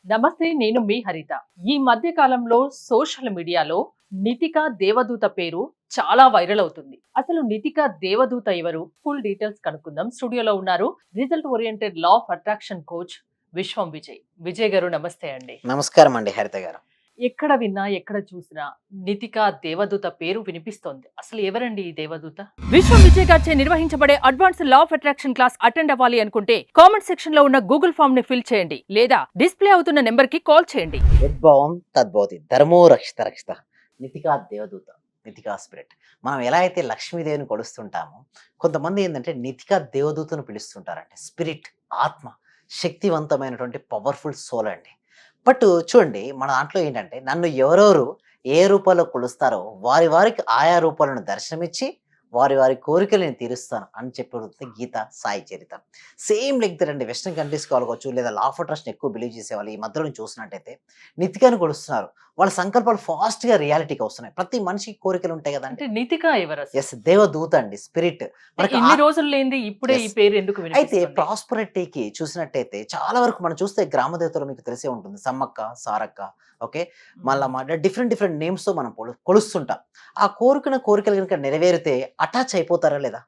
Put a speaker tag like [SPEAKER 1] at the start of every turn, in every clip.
[SPEAKER 1] నమస్తే, నేను మీ హరిత. ఈ మధ్య కాలంలో సోషల్ మీడియాలో నితిక దేవదూత పేరు చాలా వైరల్ అవుతుంది. అసలు నితిక దేవదూత ఎవరు? ఫుల్ డీటెయిల్స్ కనుక్కుందాం. స్టూడియోలో ఉన్నారు result oriented law of attraction coach విశ్వం విజయ్. విజయ్ గారు నమస్తే అండి.
[SPEAKER 2] నమస్కారం అండి హరిత గారు.
[SPEAKER 1] ఎక్కడ విన్నా ఎక్కడ చూసినా నితిక దేవదూత పేరు వినిపిస్తోంది. అసలు ఎవరండి ఈ దేవదూత? విశ్వం విజయ్ గారిచే నిర్వహించబడే advance law of attraction class attend అవ్వాలి అనుకుంటే కామెంట్ సెక్షన్ లో ఉన్న గూగుల్ ఫామ్ ని ఫిల్ చేయండి లేదా డిస్ప్లే అవుతున్న నెంబర్ కి కాల్ చేయండి.
[SPEAKER 2] యద్భావం తద్భవతి, ధర్మో రక్షిత రక్షిత. నితికా దేవదూత, నితికా స్పిరిట్. మనం ఎలా అయితే లక్ష్మీదేవిని కొలుస్తుంటామో, కొంతమంది ఏంటంటే నితికా దేవదూతను పిలుస్తుంటారండి. స్పిరిట్, ఆత్మ, శక్తివంతమైనటువంటి పవర్ఫుల్ సోల్ అండి. బట్ చూడండి, మన దాంట్లో ఏంటంటే నన్ను ఎవరెవరు ఏ రూపంలో కొలుస్తారో వారి వారికి ఆయా రూపాలను దర్శనమిచ్చి వారి వారి కోరికలు నేను తీరుస్తాను అని చెప్పి గీత, సాయి చరిత. సేమ్ లైక్ దట్ అండి. వెస్ట్రన్ కంట్రీస్ కావచ్చు, లేదా లా ఆఫ్ అట్రాక్షన్ ఎక్కువ బిలీవ్ చేసే వాళ్ళు ఈ మధ్యలో చూసినట్టయితే నితికాను కొలుస్తున్నారు. వాళ్ళ సంకల్పాలు ఫాస్ట్ గా రియాలిటీకి వస్తున్నాయి. ప్రతి మనిషికి కోరికలు ఉంటాయి కదండి.
[SPEAKER 1] అంటే నితిక ఎవరు అసలు?
[SPEAKER 2] ఎస్, దేవదూత అండి, స్పిరిట్. మనకి
[SPEAKER 1] ఇన్ని రోజులు లేనిది ఇప్పుడే ఈ
[SPEAKER 2] Yes.
[SPEAKER 1] పేరు ఎందుకు
[SPEAKER 2] అయితే
[SPEAKER 1] వినిపిస్తుంది?
[SPEAKER 2] ప్రాస్పరిటీకి చూసినట్టయితే చాలా వరకు మనం చూస్తే గ్రామ దేవతలు మీకు తెలిసే ఉంటుంది. సమ్మక్క, సారక్క, ఓకే, మళ్ళా మాట డిఫరెంట్ డిఫరెంట్ నేమ్స్ తో మనం కొలుస్తుంటాం. ఆ కోరికలు కనుక నెరవేరితే అటాచ్ అయిపోతారా లేదా?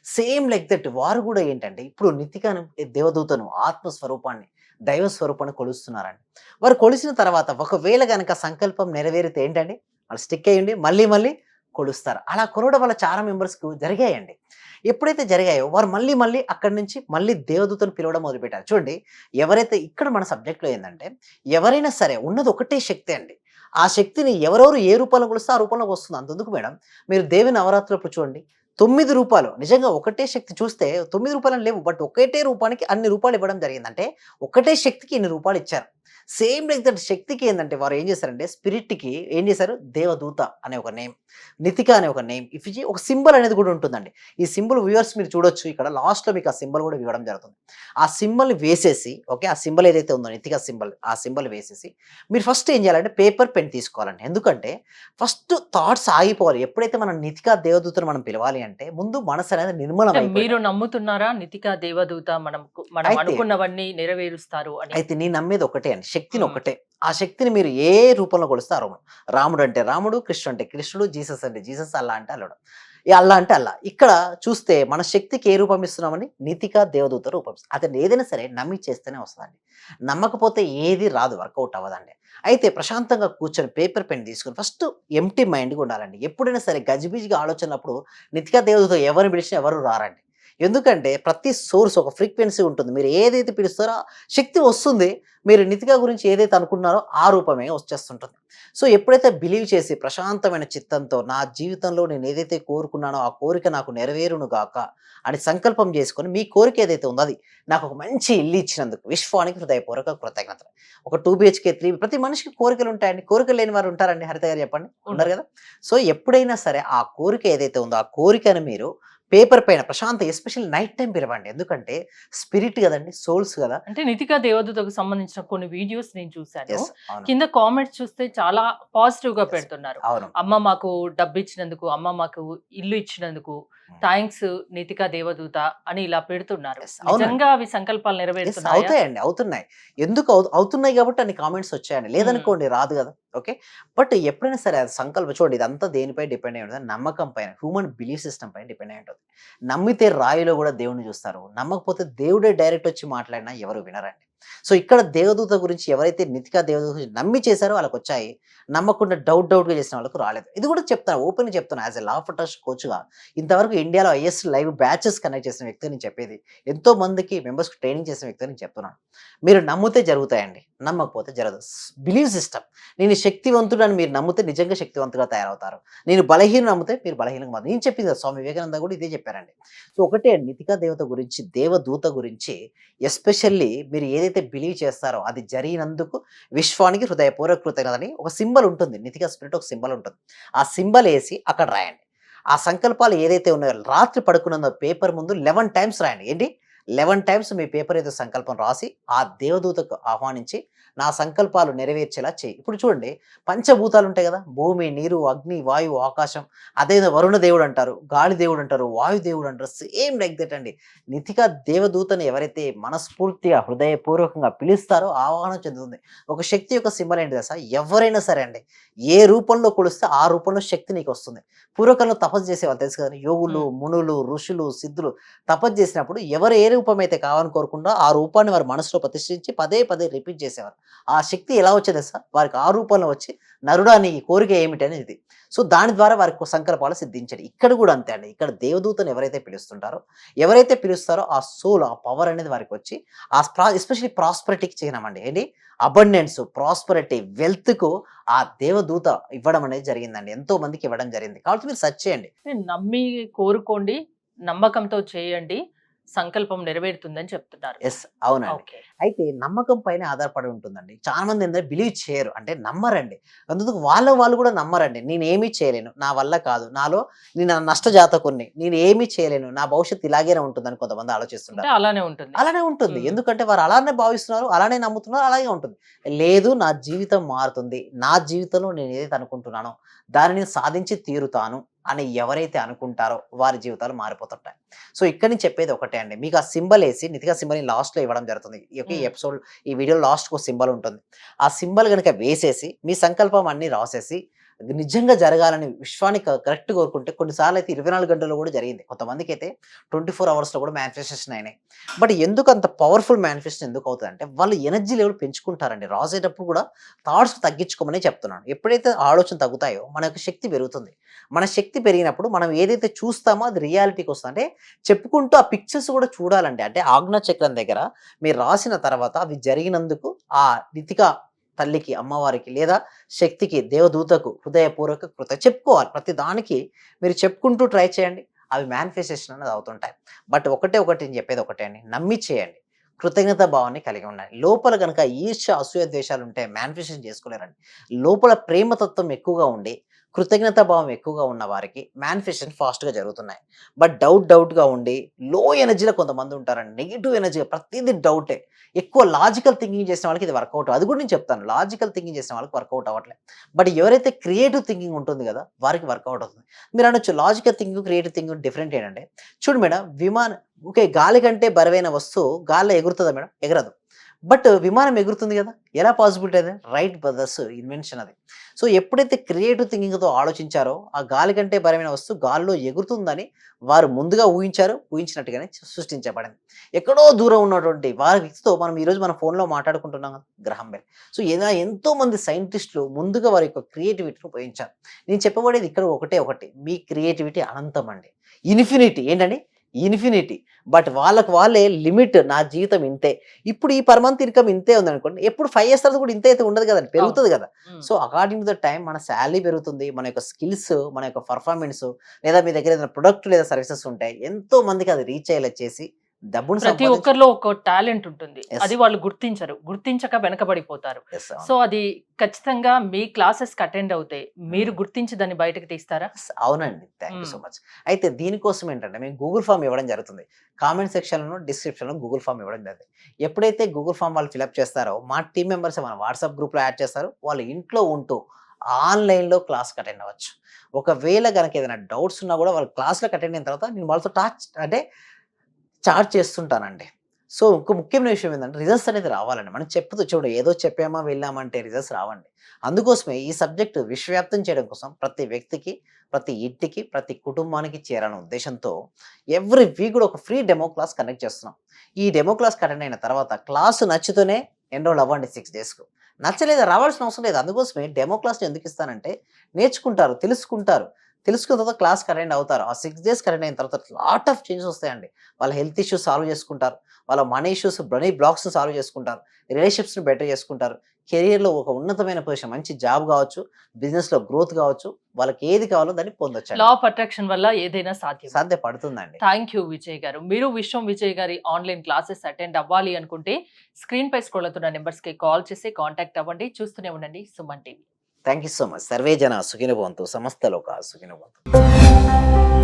[SPEAKER 2] సేమ్ లైక్ దట్ వారు కూడా ఏంటంటే ఇప్పుడు నితికాను, దేవదూతను, ఆత్మస్వరూపాన్ని, దైవ స్వరూపాన్ని కొలుస్తున్నారండి. వారు కొలిసిన తర్వాత ఒకవేళ గనక సంకల్పం నెరవేరితే ఏంటండి, వాళ్ళు స్టిక్ అయ్యండి మళ్ళీ మళ్ళీ కొలుస్తారు. అలా కొలవడం వల్ల చాలా మెంబర్స్కు జరిగాయండి. ఎప్పుడైతే జరిగాయో వారు మళ్ళీ మళ్ళీ అక్కడి నుంచి మళ్ళీ దేవదూతను పిలవడం మొదలుపెట్టారు. చూడండి, ఎవరైతే ఇక్కడ మన సబ్జెక్ట్లో ఏంటంటే ఎవరైనా సరే ఉన్నది ఒకటే శక్తి అండి. ఆ శక్తిని ఎవరెవరు ఏ రూపంలో కొలిస్తే ఆ రూపంలోకి వస్తుంది. అంతెందుకు మేడం, మీరు దేవి నవరాత్రులప్పుడు చూడండి, 9 రూపాలు నిజంగా ఒకటే శక్తి చూస్తే 9 రూపాయలని లేవు. బట్ ఒకటే రూపానికి అన్ని రూపాయలు ఇవ్వడం జరిగిందంటే ఒకటే శక్తికి ఇన్ని రూపాయలు ఇచ్చారు. సేమ్ లైక్ దట్ శక్తికి ఏంటంటే వారు ఏం చేశారంటే స్పిరిట్‌కి ఏం చేశారు, దేవదూత అనే ఒక నేమ్, నితిక అనే ఒక నేమ్ ఇచ్చి ఒక సింబల్ అనేది కూడా ఉంటుందండి. ఈ సింబల్ వ్యూవర్స్ మీరు చూడొచ్చు, ఇక్కడ లాస్ట్‌లో మీకు ఆ సింబల్ కూడా ఇవ్వడం జరుగుతుంది. ఆ సింబల్‌ని వేసేసి, ఓకే, ఆ సింబల్ ఏదైతే ఉందో నితిక సింబల్, ఆ సింబల్ వేసేసి మీరు ఫస్ట్ ఏం చేయాలంటే పేపర్, పెన్ తీసుకోవాలండి. ఎందుకంటే ఫస్ట్ థాట్స్ ఆగిపోవాలి. ఎప్పుడైతే మనం నితిక దేవదూతను మనం పిలవాలి అంటే ముందు మనసు అనేది నిర్మలం
[SPEAKER 1] అంటే
[SPEAKER 2] అయిపోవాలి.
[SPEAKER 1] మీరు నమ్ముతున్నారా నితిక దేవదూత మనం
[SPEAKER 2] అయితే
[SPEAKER 1] అనుకున్నవన్నీ నెరవేరుస్తారు అని?
[SPEAKER 2] అయితే నేను నమ్మేది ఒకటే అండి. శక్తిని
[SPEAKER 1] హ్మ్.
[SPEAKER 2] ఒకటే. ఆ శక్తిని మీరు ఏ రూపంలో కొలిస్తే ఆ రూపం. రాముడు అంటే రాముడు, కృష్ణుడు అంటే కృష్ణుడు, జీసస్ అంటే జీసస్, అల్లా అంటే అల్లుడు. ఈ అల్లా అంటే అల్లా. ఇక్కడ చూస్తే మన శక్తికి ఏ రూపం ఇస్తున్నామని నితిక దేవదూత రూపం ఇస్తాం. అతను ఏదైనా సరే నమ్మి చేస్తేనే వస్తదండి. నమ్మకపోతే ఏది రాదు, వర్కౌట్ అవ్వదండి. అయితే ప్రశాంతంగా కూర్చొని పేపర్, పెన్ తీసుకొని ఫస్ట్ ఎంప్టీ మైండ్‌గా ఉండాలండి. ఎప్పుడైనా సరే గజిబిజిగా ఆలోచనలప్పుడు నితిక దేవదూత ఎవరిని పిలిచినా ఎవరు రారండి. ఎందుకంటే ప్రతి సోర్స్ ఒక ఫ్రీక్వెన్సీ ఉంటుంది. మీరు ఏదైతే పిలుస్తారో ఆ శక్తి వస్తుంది. మీరు నితిక గురించి ఏదైతే అనుకున్నారో ఆ రూపమే వచ్చేస్తుంటుంది. సో ఎప్పుడైతే బిలీవ్ చేసి ప్రశాంతమైన చిత్తంతో నా జీవితంలో నేను ఏదైతే కోరుకున్నానో ఆ కోరిక నాకు నెరవేరును గాక అని సంకల్పం చేసుకొని మీ కోరిక ఏదైతే ఉందో అది నాకు ఒక మంచి ఇల్లు ఇచ్చినందుకు విశ్వానికి హృదయపూర్వక కృతజ్ఞతలు. ఒక 2 బీహెచ్‌కే, 3 ప్రతి మనిషికి కోరికలు ఉంటాయండి. కోరికలు లేని వారు ఉంటారండి హరిత గారు, చెప్పండి? ఉండరు కదా! సో ఎప్పుడైనా సరే ఆ కోరిక ఏదైతే ఉందో ఆ కోరికను మీరు పేపర్ పైన ప్రశాంత, ఎస్పెషల్లీ నైట్ టైమ్ పిలవండి. ఎందుకంటే స్పిరిట్ గదండీ! సోల్స్ గదా!
[SPEAKER 1] అంటే నితిక దేవదూతకు సంబంధించిన కొన్ని వీడియోస్ నేను చూసాను.
[SPEAKER 2] యెస్. అవును.
[SPEAKER 1] కింద కామెంట్స్ చూస్తే చాలా పాజిటివ్ గా
[SPEAKER 2] యెస్.
[SPEAKER 1] పెడుతున్నారు.
[SPEAKER 2] అవును.
[SPEAKER 1] అమ్మ మాకు డబ్బిచ్చినందుకు, అమ్మ మాకు ఇల్లు ఇచ్చినందుకు
[SPEAKER 2] హ్మ్.
[SPEAKER 1] థాంక్స్ నితిక దేవదూత అని ఇలా పెడుతున్నారు.
[SPEAKER 2] యెస్. అవునండి.
[SPEAKER 1] నిజంగా అవి సంకల్పాలు
[SPEAKER 2] యెస్.
[SPEAKER 1] నెరవేరుతున్నాయా?
[SPEAKER 2] అవుతాయండి. అవుతున్నాయి. ఎందుకు అవుతున్నాయి గాబట్టి అన్ని కామెంట్స్ వచ్చాయండి.
[SPEAKER 1] హ్మ్.
[SPEAKER 2] లేదనుకోండి రాదు గదా! ఓకే. బట్ ఎప్పుడైనా సరే అది సంకల్పం చూడండి, ఇదంతా దేనిపై డిపెండ్ అయ్యి ఉంటది, నమ్మకం పైన, హ్యూమన్ బిలీఫ్ సిస్టమ్ పైన డిపెండ్ అయ్యి ఉంటది. నమ్మితే రాయిలో గూడా దేవుడిని చూస్తారు. నమ్మకపోతే దేవుడే డైరెక్ట్ వచ్చి మాట్లాడినా ఎవరు వినరండి. సో ఇక్కడ దేవదూత గురించి ఎవరైతే నితిక దేవదూత గురించి నమ్మి చేశారో వాళ్ళకొచ్చాయి. నమ్మకుండా డౌట్‌గా చేసిన వాళ్ళకి రాలేదు. ఇది కూడా చెప్తాను, ఓపెన్‌గా చెప్తున్నా as a law of attraction కోచ్‌గా ఇంతవరకు ఇండియాలో హైయెస్ట్ లైవ్ బ్యాచెస్ కండక్ట్ చేసిన వ్యక్తిని నేను చెప్పేది. ఎంతో మందికి మెంబర్స్‌కి ట్రైనింగ్ చేసిన వ్యక్తిని నేను చెప్తున్నాను. మీరు నమ్మితే జరుగుతాయండి. నమ్మకపోతే జరగదు. Believe system. నేను శక్తివంతుడని మీరు నమ్మితే నిజంగా శక్తివంతులుగా తయారవుతారు. నేను బలహీనుడు నమ్మితే మీరు బలహీనంగా మారుతారు. నేను చెప్పింది కదా, స్వామి వివేకానంద కూడా ఇదే చెప్పారండి. సో ఒకటే నితికా దేవత గురించి, దేవదూత గురించి ఎస్పెషల్లీ మీరు ఏదైతే బిలీవ్ చేస్తారో అది జరిగినందుకు విశ్వానికి హృదయపూర్వక కృతజ్ఞతని ఒక సింబల్ ఉంటుంది. నితికా స్పిరిట్ ఒక సింబల్ ఉంటుంది. ఆ సింబల్ ఏసి అక్కడ రాయండి. ఆ సంకల్పాలు ఏదైతే ఉన్నాయో రాత్రి పడుకున్న పేపర్ ముందు 11 టైమ్స్ రాయండి. ఏంటి? 11 టైమ్స్ మీ పేపర్ ఏదో సంకల్పం రాసి ఆ దేవదూతకు ఆహ్వానించి నా సంకల్పాలు నెరవేర్చేలా చేయి. ఇప్పుడు చూడండి, పంచభూతాలు ఉంటాయి కదా, భూమి, నీరు, అగ్ని, వాయువు, ఆకాశం. అదే వరుణ దేవుడు అంటారు, గాలి దేవుడు అంటారు, వాయు దేవుడు అంటారు. సేమ్ లైక్ దట్ అండి. నితిగా దేవదూతని ఎవరైతే మనస్ఫూర్తిగా హృదయపూర్వకంగా పిలుస్తారో ఆహ్వానం చెందుతుంది. ఒక శక్తి యొక్క సింబల్ ఏంటి తెలుసా? ఎవరైనా సరే అండి, ఏ రూపంలో కొలిస్తే ఆ రూపంలో శక్తి నీకు వస్తుంది. పూర్వకాలంలో తపస్సు చేసేవాళ్ళు తెలుసు కదా, యోగులు, మునులు, ఋషులు, సిద్ధులు తపస్సు చేసినప్పుడు ఎవరు ఏ రూపం అయితే కావాలని కోరుకుంటో ఆ రూపాన్ని వారి మనసులో ప్రతిష్ఠించి పదే పదే రిపీట్ చేసేవారు. ఆ శక్తి ఎలా వచ్చేది సార్? వారికి ఆ రూపంలో వచ్చి నరుడా నీ కోరిక ఏమిటి అనేది. సో దాని ద్వారా వారికి సంకల్పాలు సిద్ధించాడు. ఇక్కడ కూడా అంతే అండి. ఇక్కడ దేవదూతను ఎవరైతే పిలుస్తారో ఆ సోల్, ఆ పవర్ అనేది వారికి వచ్చి ఎస్పెషల్లీ ప్రాస్పరిటీకి చిహ్నమండి. ఏంటి? అబండెన్స్, ప్రాస్పరిటీ, వెల్త్కు ఆ దేవదూత ఇవ్వడం అనేది జరిగిందండి. ఎంతో మందికి ఇవ్వడం జరిగింది. కాబట్టి మీరు సెర్చ్ చేయండి.
[SPEAKER 1] నమ్మి కోరుకోండి, నమ్మకంతో చేయండి, సంకల్పం నెరవేరుతుందని చెప్తున్నారు.
[SPEAKER 2] ఎస్, అవునండి.
[SPEAKER 1] ఓకే.
[SPEAKER 2] అయితే నమ్మకం పైన ఆధారపడి ఉంటుందండి. చాలా మంది ఏంటంటే బిలీవ్ చేయరు, అంటే నమ్మరండి. అందుకు వాళ్ళు కూడా నమ్మరండి. నేనేమీ చేయలేను, నా వల్ల కాదు, నేను నష్టజాతకుడిని, నేను ఏమీ చేయలేను, నా భవిష్యత్తు ఇలాగే ఉంటుందని కొంతమంది ఆలోచిస్తుంటారు.
[SPEAKER 1] అంటే అలానే ఉంటుంది.
[SPEAKER 2] అలానే ఉంటుంది. ఎందుకంటే వారు అలానే భావిస్తున్నారు, అలానే నమ్ముతున్నారు, అలాగే ఉంటుంది. లేదు, నా జీవితం మారుతుంది, నా జీవితంలో నేను ఏదైతే అనుకుంటున్నానో దానిని సాధించి తీరుతాను అని ఎవరైతే అనుకుంటారో వారి జీవితాలు మారిపోతుంటాయి. సో ఇక్కడ నుంచి చెప్పేది ఒకటే అండి, మీకు ఆ సింబల్ వేసి నితిగా సింబల్ లాస్ట్లో ఇవ్వడం జరుగుతుంది. ఈ ఎపిసోడ్, ఈ వీడియో లాస్ట్కి ఒక సింబల్ ఉంటుంది. ఆ సింబల్ కనుక వేసేసి మీ సంకల్పం అన్ని రాసేసి నిజంగా జరగాలని విశ్వాన్ని కరెక్ట్ కోరుకుంటే కొన్నిసార్లు అయితే 24 గంటల్లో కూడా జరిగింది. కొంతమందికి అయితే 24 అవర్స్లో కూడా మేనిఫెస్టేషన్ అయినాయి. బట్ ఎందుకు అంత పవర్ఫుల్ మేనిఫెస్టేషన్ ఎందుకు అవుతుంది అంటే వాళ్ళు ఎనర్జీ లెవెల్ పెంచుకుంటారండి. రాసేటప్పుడు కూడా థాట్స్ తగ్గించుకోమని చెప్తున్నాను. ఎప్పుడైతే ఆలోచన తగ్గుతాయో మన యొక్క శక్తి పెరుగుతుంది. మన శక్తి పెరిగినప్పుడు మనం ఏదైతే చూస్తామో అది రియాలిటీకి వస్తుంది. అంటే చెప్పుకుంటూ ఆ పిక్చర్స్ కూడా చూడాలండి. అంటే ఆజ్ఞా చక్రం దగ్గర మీరు రాసిన తర్వాత అవి జరిగినందుకు ఆ నితిగా తల్లికి, అమ్మవారికి లేదా శక్తికి, దేవదూతకు హృదయపూర్వక చెప్పుకోవాలి. ప్రతి దానికి మీరు చెప్పుకుంటూ ట్రై చేయండి. అవి మేనిఫెస్టేషన్ అనేది అవుతుంటాయి. బట్ ఒకటి నేను చెప్పేది ఒకటే అండి, నమ్మి చేయండి. కృతజ్ఞత భావాన్ని కలిగి ఉండాలి. లోపల కనుక ఈర్ష్య, అసూయ, ద్వేషాలు ఉంటే మేనిఫెస్టేషన్ చేసుకోలేరండి. లోపల ప్రేమతత్వం ఎక్కువగా ఉండి కృతజ్ఞత భావం ఎక్కువగా ఉన్న వారికి మేనిఫెస్టేషన్ ఫాస్ట్గా జరుగుతున్నాయి. బట్ డౌట్గా ఉండి లో ఎనర్జీలో కొంతమంది ఉంటారండి. నెగిటివ్ ఎనర్జీగా ప్రతిదీ డౌటే. ఎక్కువ లాజికల్ థింకింగ్ చేసిన వాళ్ళకి ఇది వర్కౌట్. అది కూడా నేను చెప్తాను, లాజికల్ థింకింగ్ చేసిన వాళ్ళకి వర్కౌట్ అవ్వట్లేదు. బట్ ఎవరైతే క్రియేటివ్ థింకింగ్ ఉంటుంది కదా వారికి వర్కౌట్ అవుతుంది. మీరు అనొచ్చు logical thinking, creative thinking different ఏంటంటే, చూడు మేడం, ఓకే, గాలి కంటే బరువైన వస్తువు గాల్లో ఎగురుతుందా మేడం? ఎగరదు. బట్ విమానం ఎగురుతుంది కదా, ఎలా పాసిబిలిటీ? అది రైట్ బ్రదర్స్ ఇన్వెన్షన్ అది. సో ఎప్పుడైతే క్రియేటివ్ థింకింగ్తో ఆలోచించారో ఆ గాలి కంటే బలమైన వస్తువు గాల్లో ఎగురుతుందని వారు ముందుగా ఊహించినట్టుగానే సృష్టించబడింది. ఎక్కడో దూరం ఉన్నటువంటి వారి వ్యక్తితో మనం ఈరోజు మన ఫోన్లో మాట్లాడుకుంటున్నాం కదా, గ్రహం బెల్. సో ఇలా ఎంతో మంది సైంటిస్టులు ముందుగా వారి యొక్క క్రియేటివిటీని ఉపయోగించారు. నేను చెప్పబడేది ఇక్కడ ఒకటి, మీ క్రియేటివిటీ అనంతం అండి, ఇన్ఫినిటీ. ఏంటండి? ఇన్ఫినిటీ. బట్ వాళ్ళే లిమిట్, నా జీవితం ఇంతే, ఇప్పుడు ఈ పర్ మంత్ ఇన్కమ్ ఇంతే ఉందనుకోండి, ఎప్పుడు 5 years తర్వాత కూడా ఇంతే అయితే ఉండదు కదండి, పెరుగుతుంది కదా. So according to the time మన శాలరీ పెరుగుతుంది, మన యొక్క స్కిల్స్, మన యొక్క పర్ఫార్మెన్స్, లేదా మీ దగ్గర ఏదైనా ప్రొడక్ట్ లేదా సర్వీసెస్ ఉంటాయి, ఎంతో మందికి అది రీచ్ అయ్యేలా చేసి డబ్బును
[SPEAKER 1] ప్రతి ఒక్కరిలో ఒక టాలెంట్ ఉంటుంది. అది వాళ్ళు గుర్తించక వెనకబడిపోతారు. సో అది ఖచ్చితంగా మీ క్లాసెస్ అటెండ్ అవుతాయి, మీరు గుర్తించి దాన్ని బయటకు తీస్తారా?
[SPEAKER 2] అవునండి, థ్యాంక్ యూ సో మచ్. అయితే దీనికోసం ఏంటంటే మేము గూగుల్ ఫామ్ ఇవ్వడం జరుగుతుంది. కామెంట్ సెక్షన్లో, డిస్క్రిప్షన్లో గూగుల్ ఫామ్ ఇవ్వడం జరుగుతుంది. ఎప్పుడైతే గూగుల్ ఫామ్ వాళ్ళు ఫిల్అప్ చేస్తారో మా టీమ్ మెంబర్స్ మన వాట్సాప్ గ్రూప్లో యాడ్ చేస్తారు. వాళ్ళు ఇంట్లో ఉంటూ ఆన్లైన్లో క్లాస్కి అటెండ్ అవ్వచ్చు. ఒకవేళ కనుక ఏదైనా డౌట్స్ ఉన్నా కూడా వాళ్ళు క్లాస్లోకి అటెండ్ అయిన తర్వాత నేను వాళ్ళతో చార్జ్ చేస్తుంటానండి. సో ఇంకో ముఖ్యమైన విషయం ఏంటంటే రిజల్ట్స్ అనేది రావాలండి. మనం ఏదో చెప్పామా వెళ్ళామంటే రిజల్ట్స్ రావండి. అందుకోసమే ఈ సబ్జెక్టు విశ్వవ్యాప్తం చేయడం కోసం ప్రతి వ్యక్తికి, ప్రతి ఇంటికి, ప్రతి కుటుంబానికి చేరాలనే ఉద్దేశంతో ఎవ్రీ వీక్ కూడా ఒక ఫ్రీ డెమో క్లాస్ కండక్ట్ చేస్తున్నాం. ఈ డెమో క్లాస్ అటెండ్ అయిన తర్వాత క్లాసు నచ్చితేనే ఎన్రోల్ అవ్వండి 6 daysకు. నచ్చలేదా రావాల్సిన అవసరం లేదు. అందుకోసమే డెమో క్లాస్ని ఎందుకు ఇస్తానంటే నేర్చుకుంటారు, తెలుసుకున్న తర్వాత క్లాస్కి అటెండ్ అవుతారు. ఆ 6 days అటెండ్ అయిన తర్వాత లాట్ ఆఫ్ చేంజెస్ వస్తాయండి. వాళ్ళ హెల్త్ ఇష్యూస్ సాల్వ్ చేసుకుంటారు, వాళ్ళ మనీ ఇష్యూస్, మనీ బ్లాక్స్ని సాల్వ్ చేసుకుంటారు, రిలేషన్షిప్స్ని బెటర్ చేసుకుంటారు, కెరియర్లో ఒక ఉన్నతమైన పొజిషన్, మంచి జాబ్ కావచ్చు, బిజినెస్లో గ్రోత్ కావచ్చు, వాళ్ళకి ఏది కావాలో దాన్ని పొందొచ్చు.
[SPEAKER 1] లా ఆఫ్ అట్రాక్షన్ వల్ల ఏదైనా
[SPEAKER 2] సాధ్యపడుతుందండి.
[SPEAKER 1] థ్యాంక్ యూ విజయ్ గారు. మీరు విజయ్ గారి ఆన్లైన్ క్లాసెస్ అటెండ్ అవ్వాలి అనుకుంటే స్క్రీన్ పై స్క్రోల్ అవుతున్న నెంబర్స్ కి కాల్ చేసి కాంటాక్ట్ అవ్వండి. చూస్తూనే ఉండండి Suman TV.
[SPEAKER 2] Thank you so much. Survey జన సుఖినో భవంతు, సమస్త లోకా సుఖినో భవంతు.